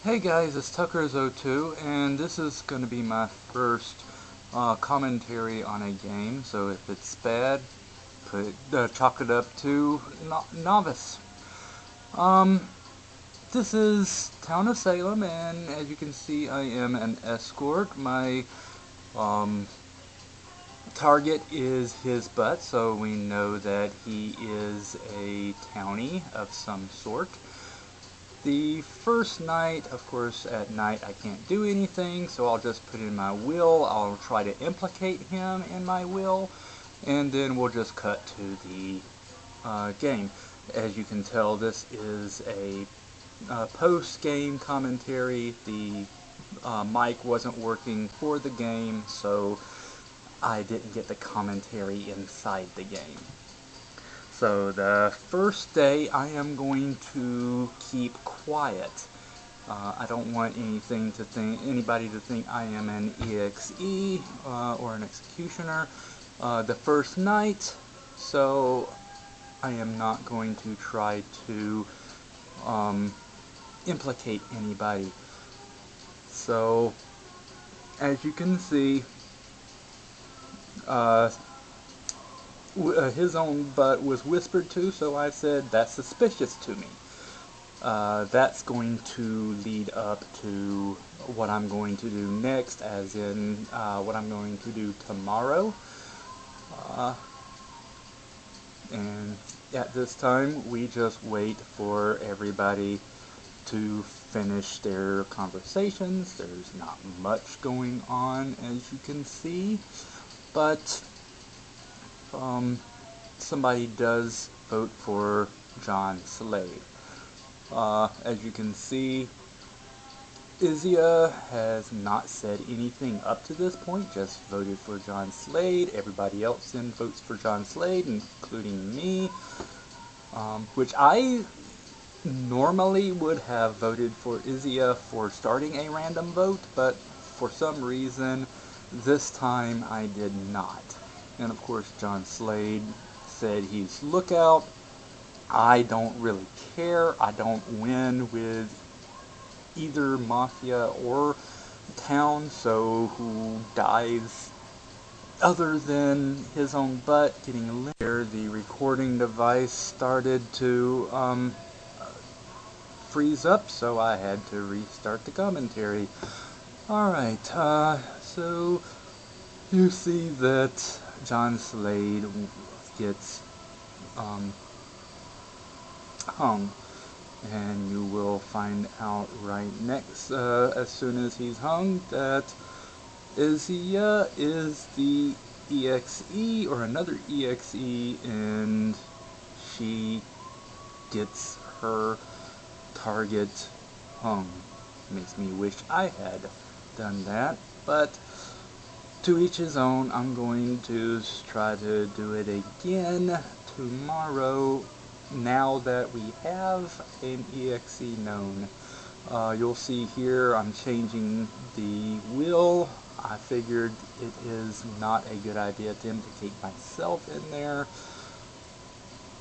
Hey guys, it's Tuckers02, and this is going to be my first commentary on a game, so if it's bad, chalk it up to novice. Um, this is Town of Salem, and as you can see, I am an escort. My um, target is his butt, so we know that he is a townie of some sort. The first night, of course, at night I can't do anything, so I'll just put in my will. I'll try to implicate him in my will, and then we'll just cut to the game. As you can tell, this is a post-game commentary. The mic wasn't working for the game, so I didn't get the commentary inside the game. So the first day I am going to keep quiet. I don't want anybody to think I am an EXE or an executioner. The first night, so I am not going to try to implicate anybody. So as you can see, his own butt was whispered to, so I said, that's suspicious to me. That's going to lead up to what I'm going to do next, as in what I'm going to do tomorrow. And at this time, we just wait for everybody to finish their conversations. There's not much going on, as you can see, but somebody does vote for John Slade. As you can see, Izia has not said anything up to this point, just voted for John Slade. Everybody else then votes for John Slade, including me, which I normally would have voted for Izia for starting a random vote, but for some reason, this time I did not. And of course, John Slade said he's lookout. I don't really care. I don't win with either Mafia or Town, so who dies other than his own butt getting eliminated? The recording device started to freeze up, so I had to restart the commentary. Alright, so you see that John Slade gets hung, and you will find out right next, as soon as he's hung, that Izia is the EXE, or another EXE, and she gets her target hung. Makes me wish I had done that, but to each his own. I'm going to try to do it again tomorrow, now that we have an EXE known. You'll see here I'm changing the will. I figured it is not a good idea to implicate myself in there.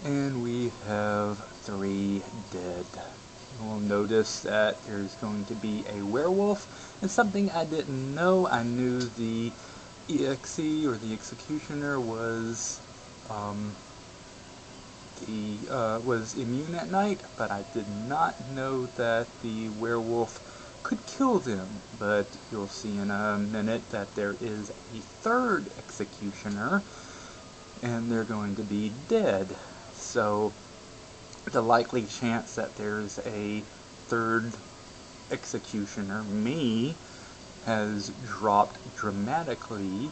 And we have 3 dead. You'll notice that there's going to be a werewolf, and something I didn't know. I knew the EXE, or the executioner, was was immune at night, but I did not know that the werewolf could kill them. But you'll see in a minute that there is a 3rd executioner, and they're going to be dead. So the likely chance that there's a 3rd executioner, me, has dropped dramatically.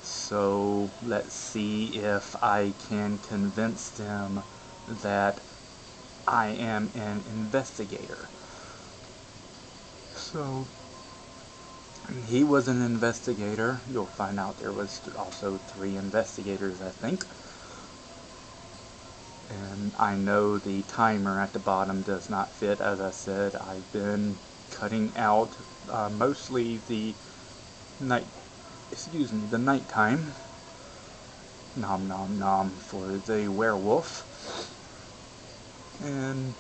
So let's see if I can convince them that I am an investigator. So he was an investigator. You'll find out there was also 3 investigators, I think. And I know the timer at the bottom does not fit. As I said, I've been cutting out mostly the nighttime, nom nom nom, for the werewolf. And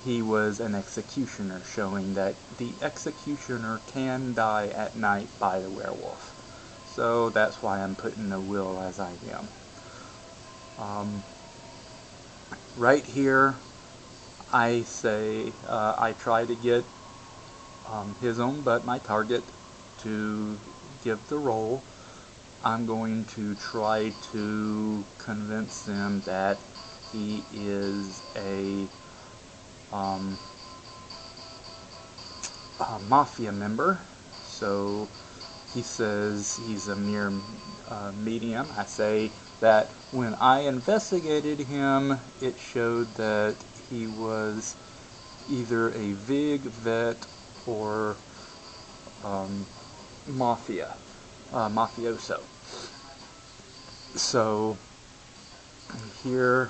he was an executioner, showing that the executioner can die at night by the werewolf. So that's why I'm putting the will as I am. Right here, I say I try to get his own butt, my target, to give the roll. I'm going to try to convince them that he is a mafia member. So he says he's a mere medium. I say that when I investigated him, it showed that he was either a VIG vet or mafioso. So here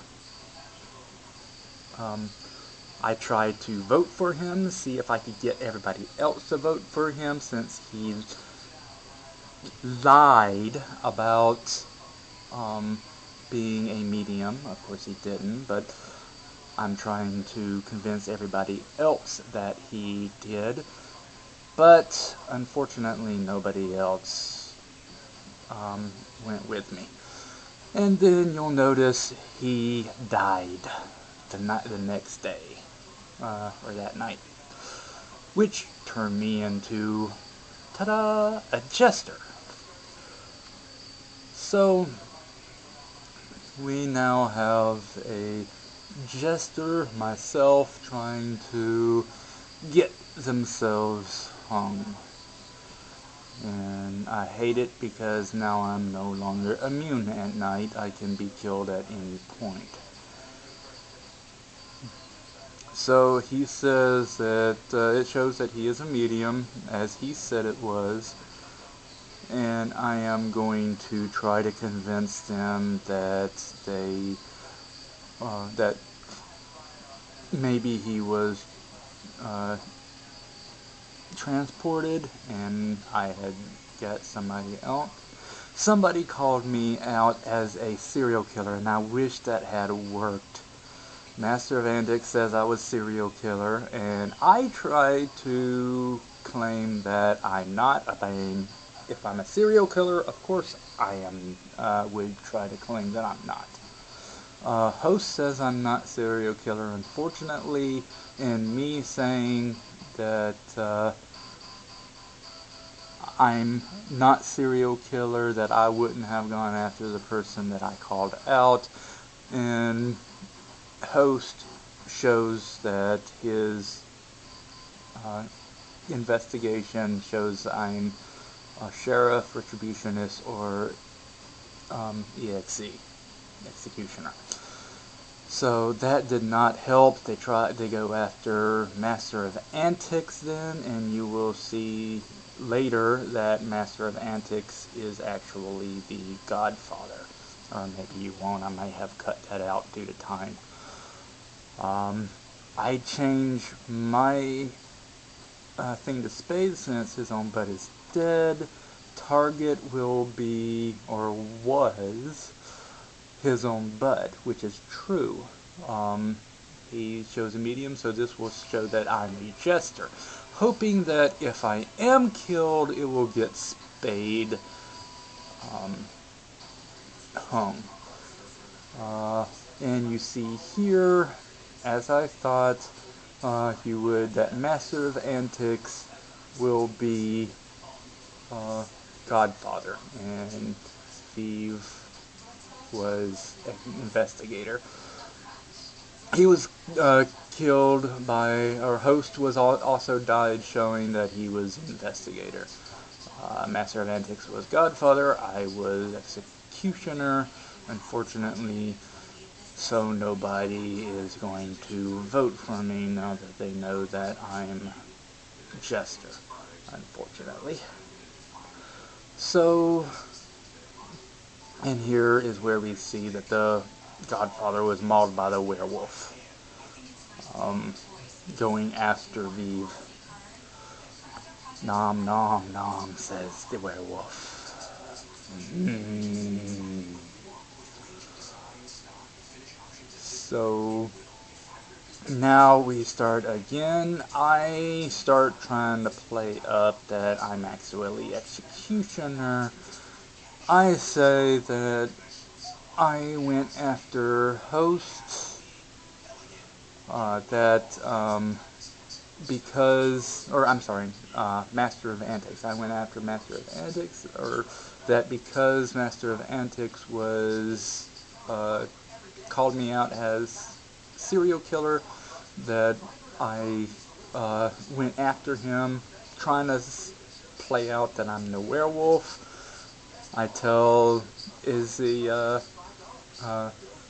I tried to vote for him, see if I could get everybody else to vote for him, since he lied about being a medium. Of course he didn't, but I'm trying to convince everybody else that he did. But unfortunately nobody else went with me. And then you'll notice he died the next day, or that night, which turned me into, ta-da, a jester. So we now have a jester, myself, trying to get themselves hung. And I hate it because now I'm no longer immune at night. I can be killed at any point. So he says that it shows that he is a medium, as he said it was. And I am going to try to convince them that that maybe he was transported and I had got somebody else. Somebody called me out as a serial killer, and I wish that had worked. Master of Antics says I was serial killer, and I try to claim that I'm not. If I'm a serial killer, of course I am. Would try to claim that I'm not. Host says I'm not serial killer. Unfortunately, in me saying that I'm not serial killer, that I wouldn't have gone after the person that I called out, and Host shows that his investigation shows I'm a sheriff, retributionist, or executioner. So that did not help. They go after Master of Antics then, and you will see later that Master of Antics is actually the Godfather. Or maybe you won't. I might have cut that out due to time. I changed my thing to spade since his own butt is dead. Target will be, or was, his own butt, which is true. He shows a medium, so this will show that I'm a jester, hoping that if I am killed, it will get spade hung. And you see here, as I thought you would, that Master of Antics will be Godfather, and Steve was an investigator. He was killed by, or Host was also died, showing that he was an investigator. Master of Antics was Godfather. I was Executioner. Unfortunately, so nobody is going to vote for me now that they know that I'm Jester, unfortunately. So, and here is where we see that the Godfather was mauled by the werewolf, going after Vive. Nom nom nom, says the werewolf. So Now we start again. I start trying to play up that I'm actually executioner. I say that I went after hosts, that because, or I'm sorry, Master of Antics. I went after Master of Antics, or that because Master of Antics was, called me out as serial killer, that I went after him, trying to play out that I'm the werewolf. I tell Izzy,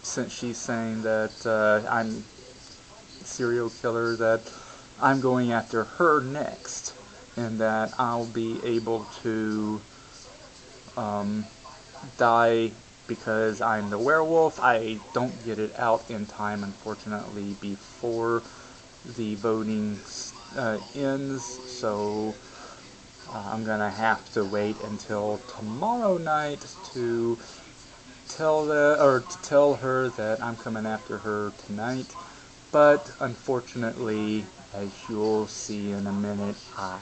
since she's saying that I'm serial killer, that I'm going after her next, and that I'll be able to die because I'm the werewolf. I don't get it out in time, unfortunately, before the voting ends, so I'm gonna have to wait until tomorrow night to tell her that I'm coming after her tonight. But unfortunately, as you'll see in a minute, I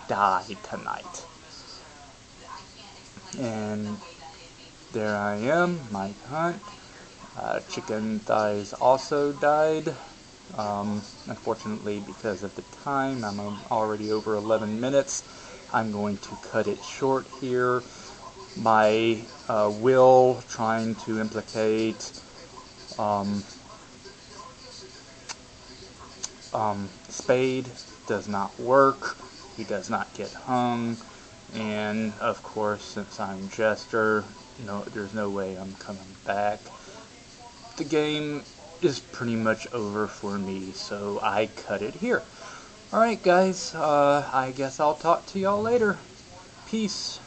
die tonight. And there I am, Mike Hunt. Chicken Thighs also died. Unfortunately, because of the time, I'm already over 11 minutes. I'm going to cut it short here. My Will trying to implicate Spade does not work. He does not get hung. And of course, since I'm Jester, there's no way I'm coming back. The game is pretty much over for me, so I cut it here. Alright guys, I guess I'll talk to y'all later. Peace.